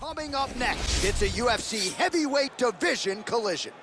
Coming up next, it's a UFC heavyweight division collision.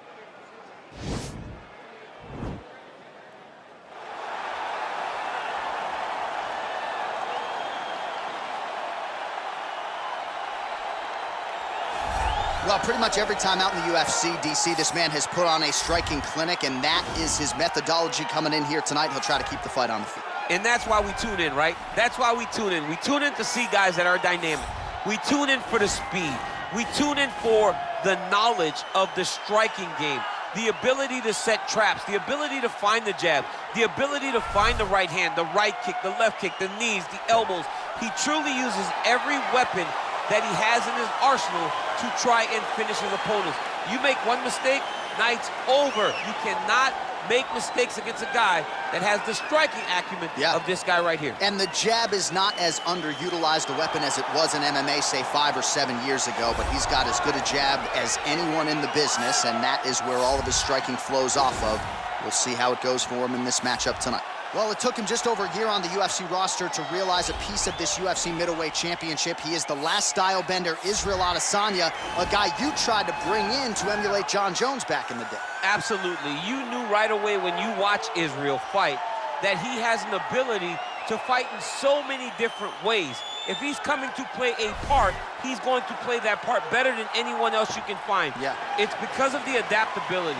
Well, pretty much every time out in the UFC, DC, this man has put on a striking clinic, and that is his methodology coming in here tonight. He'll try to keep the fight on the feet. And that's why we tune in, right? That's why we tune in. We tune in to see guys that are dynamic. We tune in for the speed. We tune in for the knowledge of the striking game, the ability to set traps, the ability to find the jab, the ability to find the right hand, the right kick, the left kick, the knees, the elbows. He truly uses every weapon that he has in his arsenal to try and finish his opponents. You make one mistake, night's over. You cannot make mistakes against a guy that has the striking acumen of this guy right here. And the jab is not as underutilized a weapon as it was in MMA, say 5 or 7 years ago, but he's got as good a jab as anyone in the business, and that is where all of his striking flows off of. We'll see how it goes for him in this matchup tonight. Well, it took him just over a year on the UFC roster to realize a piece of this UFC middleweight championship. He is the last style bender, Israel Adesanya, a guy you tried to bring in to emulate John Jones back in the day. Absolutely. You knew right away when you watch Israel fight that he has an ability to fight in so many different ways. If he's coming to play a part, he's going to play that part better than anyone else you can find. It's because of the adaptability.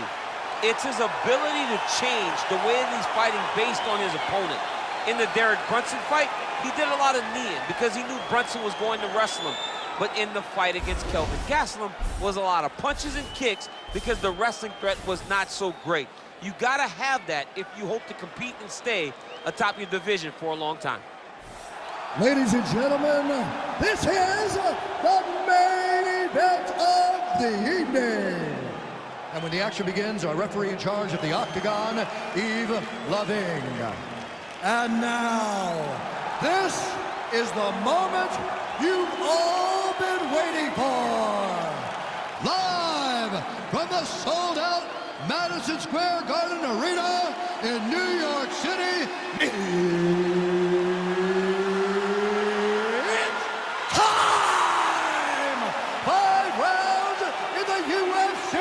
It's his ability to change the way that he's fighting based on his opponent. In the Derek Brunson fight, he did a lot of kneeing because he knew Brunson was going to wrestle him. But in the fight against Kelvin Gastelum was a lot of punches and kicks because the wrestling threat was not so great. You gotta have that if you hope to compete and stay atop your division for a long time. Ladies and gentlemen, this is the main event of the evening. And when the action begins, our referee in charge of the Octagon, Yves Loving. And now, this is the moment you've all been waiting for. Live from the sold-out Madison Square Garden Arena in New York City, it's time! 5 rounds in the UFC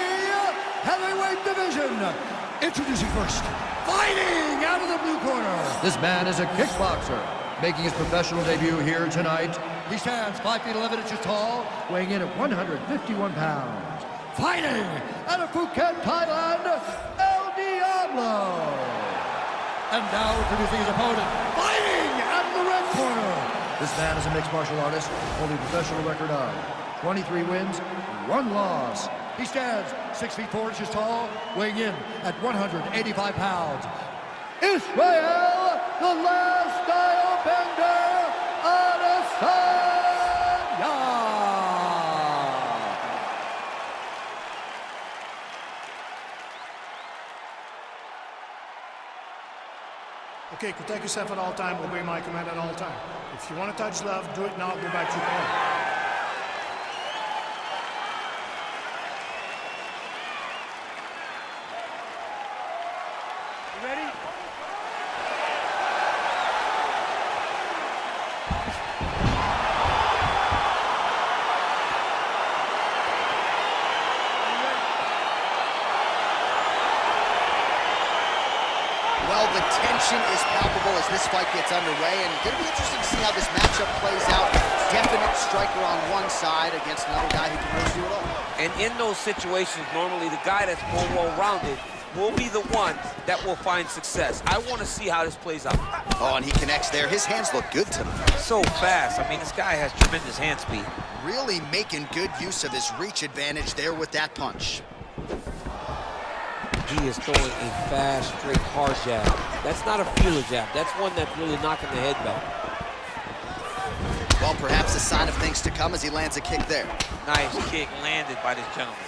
Heavyweight Division. Introducing first, fighting out of the blue corner. This man is a kickboxer, making his professional debut here tonight. He stands 5 feet 11 inches tall, weighing in at 151 pounds. Fighting out of Phuket, Thailand, El Diablo. And now introducing his opponent, fighting out of the red corner. This man is a mixed martial artist, holding a professional record of 23 wins, 1 loss. He stands 6 feet 4 inches tall, weighing in at 185 pounds. Israel, the last style bender, Adesanya. Okay, protect yourself at all time, obey my command at all time. If you want to touch love, do it now, go back to your corner. Ready? Well, the tension is palpable as this fight gets underway, and it's going to be interesting to see how this matchup plays out. Definite striker on one side against another guy who can really do it all. And in those situations, normally the guy that's more well-rounded will be the one that will find success. I want to see how this plays out. Oh, and he connects there. His hands look good tonight. So fast. I mean, this guy has tremendous hand speed. Really making good use of his reach advantage there with that punch. He is throwing a fast, straight, hard jab. That's not a feeler jab. That's one that's really knocking the head back. Well, perhaps a sign of things to come as he lands a kick there. Nice kick landed by this gentleman.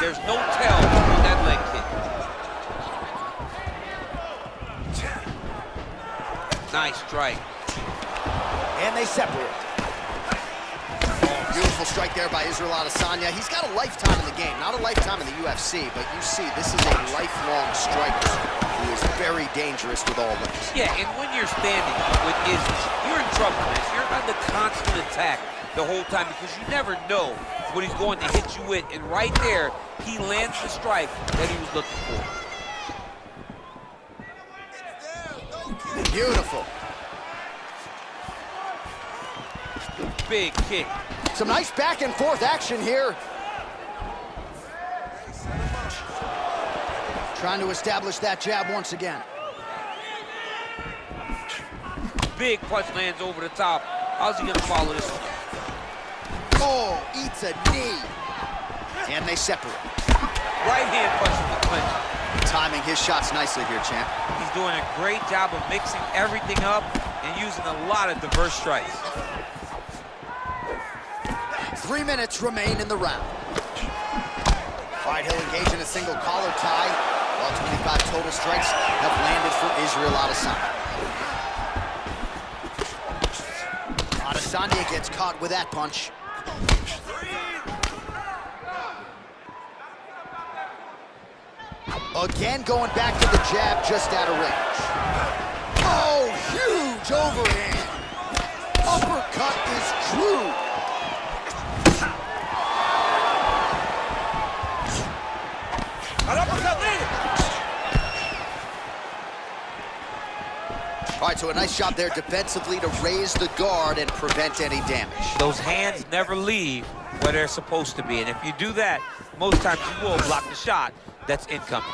There's no tell on that leg kick. Nice strike. And they separate. Beautiful strike there by Israel Adesanya. He's got a lifetime in the game, not a lifetime in the UFC, but you see, this is a lifelong striker. who is very dangerous with all this. Yeah, and when you're standing with Izzy, you're in trouble, man. You're under constant attack the whole time because you never know what he's going to hit you with. And right there, he lands the strike that he was looking for. Beautiful. Big kick. Some nice back and forth action here. Trying to establish that jab once again. Big punch lands over the top. How's he gonna follow this one? Oh, eats a knee. And they separate. Right hand punch in the clinch. Timing his shots nicely here, champ. He's doing a great job of mixing everything up and using a lot of diverse strikes. 3 minutes remain in the round. All right, he'll engage in a single collar tie, while 25 total strikes have landed for Israel Adesanya. Adesanya gets caught with that punch. Again, going back to the jab, just out of range. Oh, huge overhand. Uppercut is true. An uppercut landed. All right, so a nice job there defensively to raise the guard and prevent any damage. Those hands never leave where they're supposed to be, and if you do that, most times you will block the shot that's incoming.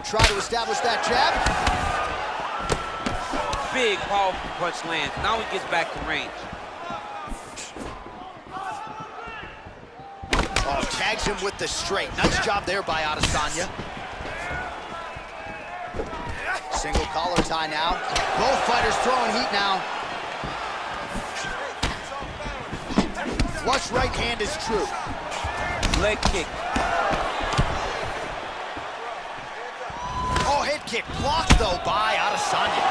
Try to establish that jab. Big, powerful punch lands. Now he gets back to range. Oh, tags him with the straight. Nice job there by Adesanya. Single collar tie now. Both fighters throwing heat now. Flush right hand is true. Leg kick. Oh, head kick blocked though by Adesanya.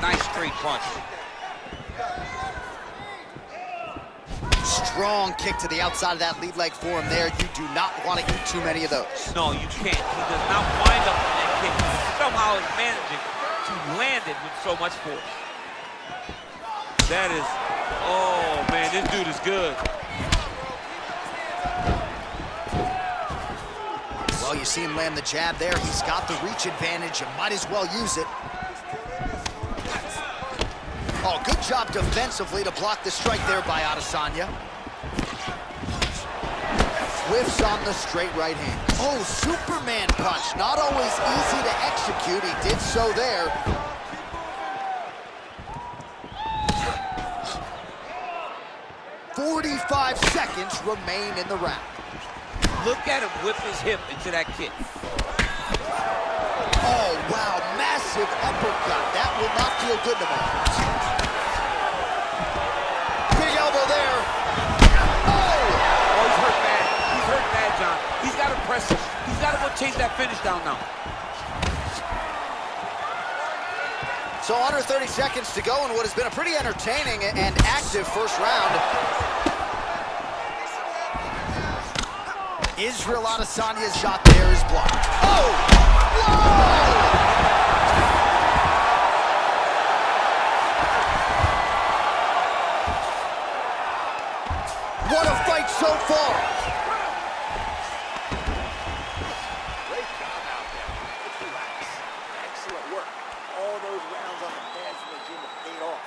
Nice straight punch. Strong kick to the outside of that lead leg for him there. You do not want to eat too many of those. No, you can't. He does not wind up on that kick. Somehow is managing to land it with so much force. That is, oh man, this dude is good. Well, you see him land the jab there. He's got the reach advantage. You might as well use it. Oh, good job defensively to block the strike there by Adesanya. Whiffs on the straight right hand. Oh, Superman punch. Not always easy to execute. He did so there. "45 seconds remain in the round." Look at him whip his hip into that kick. Oh, wow, massive uppercut. That will not feel good tomorrow. Big elbow there. Oh! Oh, he's hurt bad. He's hurt bad, John. He's got to press him. He's got to go chase that finish down now. So under 30 seconds to go in what has been a pretty entertaining and active first round. Israel Adesanya's shot there is blocked. Oh! Whoa! What a fight so far! Great job out there. Let's relax. Excellent work. All those rounds on the pads from the gym have paid off.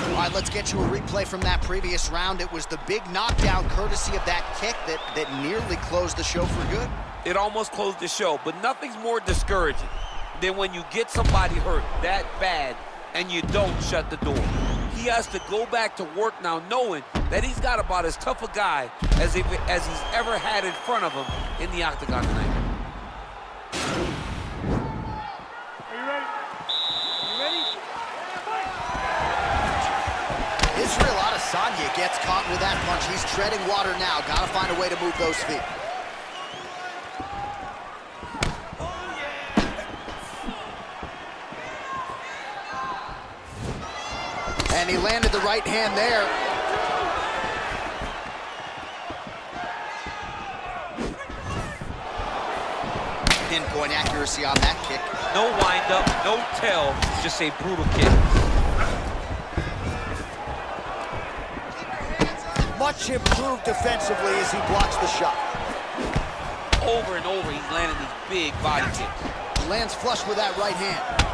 All right, let's get you a replay from that previous round. It was the big knockdown courtesy of that kick that nearly closed the show for good. It almost closed the show, but nothing's more discouraging than when you get somebody hurt that bad and you don't shut the door. He has to go back to work now knowing that he's got about as tough a guy as he's ever had in front of him in the octagon tonight. Israel Adesanya gets caught with that punch. He's treading water now. Got to find a way to move those feet. And he landed the right hand there. pinpoint accuracy on that kick. No wind-up, no tell, just a brutal kick. Much improved defensively as he blocks the shot. Over and over, he's landing these big body kicks. He lands flush with that right hand.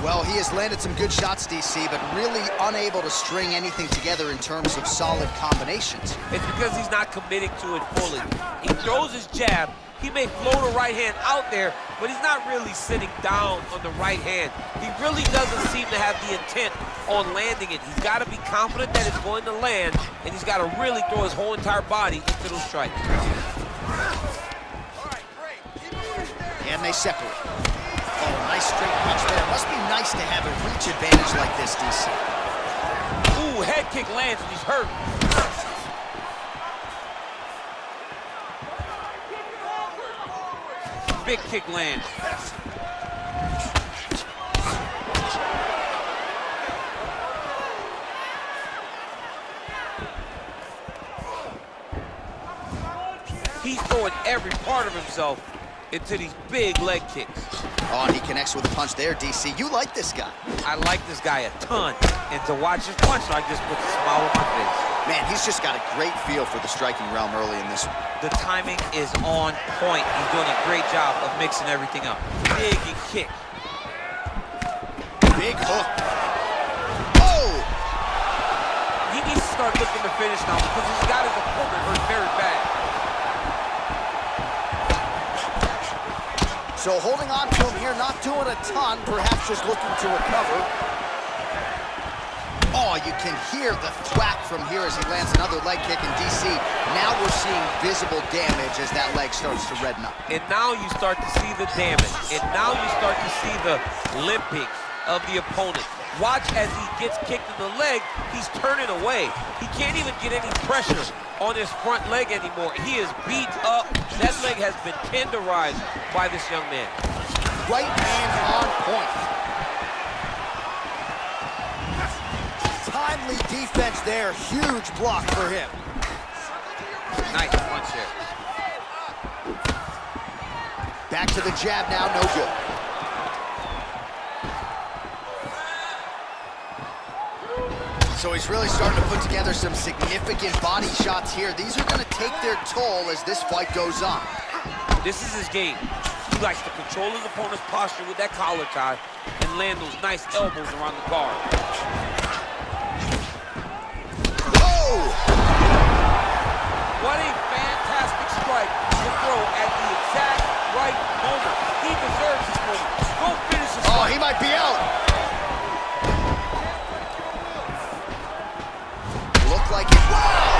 Well, he has landed some good shots, DC, but really unable to string anything together in terms of solid combinations. It's because he's not committing to it fully. He throws his jab. He may float a right hand out there, but he's not really sitting down on the right hand. He really doesn't seem to have the intent on landing it. He's got to be confident that it's going to land, and he's got to really throw his whole entire body into those strikes. And they separate. Oh, nice straight reach there. Must be nice to have a reach advantage like this, DC. Ooh, head kick lands and he's hurt. Big kick lands. He's throwing every part of himself into these big leg kicks. Oh, and he connects with a punch there, DC. You like this guy. I like this guy a ton. And to watch his punch, I just put a smile on my face. Man, he's just got a great feel for the striking realm early in this one. The timing is on point. He's doing a great job of mixing everything up. Big kick. Big hook. Oh! He needs to start looking to finish now because he's got his opponent hurt very bad. So holding on to him here, not doing a ton, perhaps just looking to recover. Oh, you can hear the thwack from here as he lands another leg kick in DC. Now we're seeing visible damage as that leg starts to redden up. And now you start to see the damage. And now you start to see the limping of the opponent. Watch as he gets kicked in the leg, he's turning away. He can't even get any pressure on his front leg anymore. He is beat up. That leg has been tenderized by this young man. Right hand on point. Timely defense there. Huge block for him. Nice punch there. Back to the jab now, no good. So he's really starting to put together some significant body shots here. These are going to take their toll as this fight goes on. This is his game. He likes to control his opponent's posture with that collar tie and land those nice elbows around the guard. Oh! What a fantastic strike to throw at the exact right moment. He deserves this moment. Go finish this fight. Oh, he might be out. Looked like it. Wow!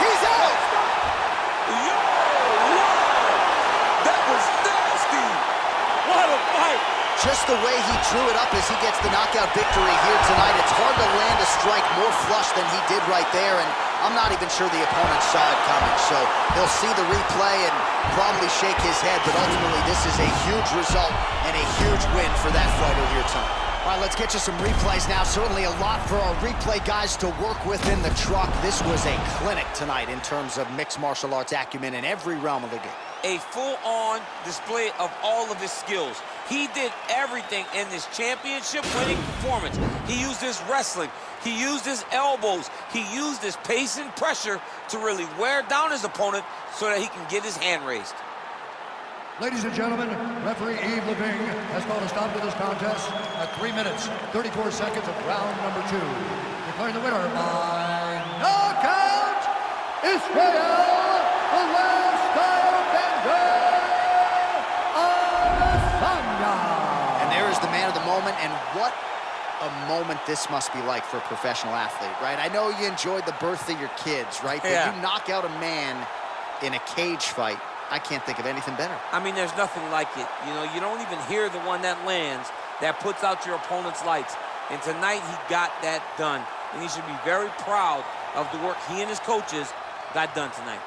He's out! Yo! That was nasty! What a fight! Just the way he drew it up as he gets the knockout victory here tonight, it's hard to land a strike more flush than he did right there, and I'm not even sure the opponent saw it coming, so he'll see the replay and probably shake his head, but ultimately this is a huge result and a huge win for that fighter here tonight. All right, let's get you some replays now. Certainly a lot for our replay guys to work with in the truck. This was a clinic tonight in terms of mixed martial arts acumen in every realm of the game. A full-on display of all of his skills. He did everything in this championship-winning performance. He used his wrestling. He used his elbows. He used his pace and pressure to really wear down his opponent so that he can get his hand raised. Ladies and gentlemen, referee Yves Leving has called a stop to this contest at 3 minutes, 34 seconds of round number 2. Declaring the winner by knockout, Israel Adesanya. And there is the man of the moment, and what a moment this must be like for a professional athlete, right? I know you enjoyed the birth of your kids, right? Yeah. But you knock out a man in a cage fight. I can't think of anything better. I mean, there's nothing like it. You know, you don't even hear the one that lands, that puts out your opponent's lights. And tonight, he got that done. And he should be very proud of the work he and his coaches got done tonight.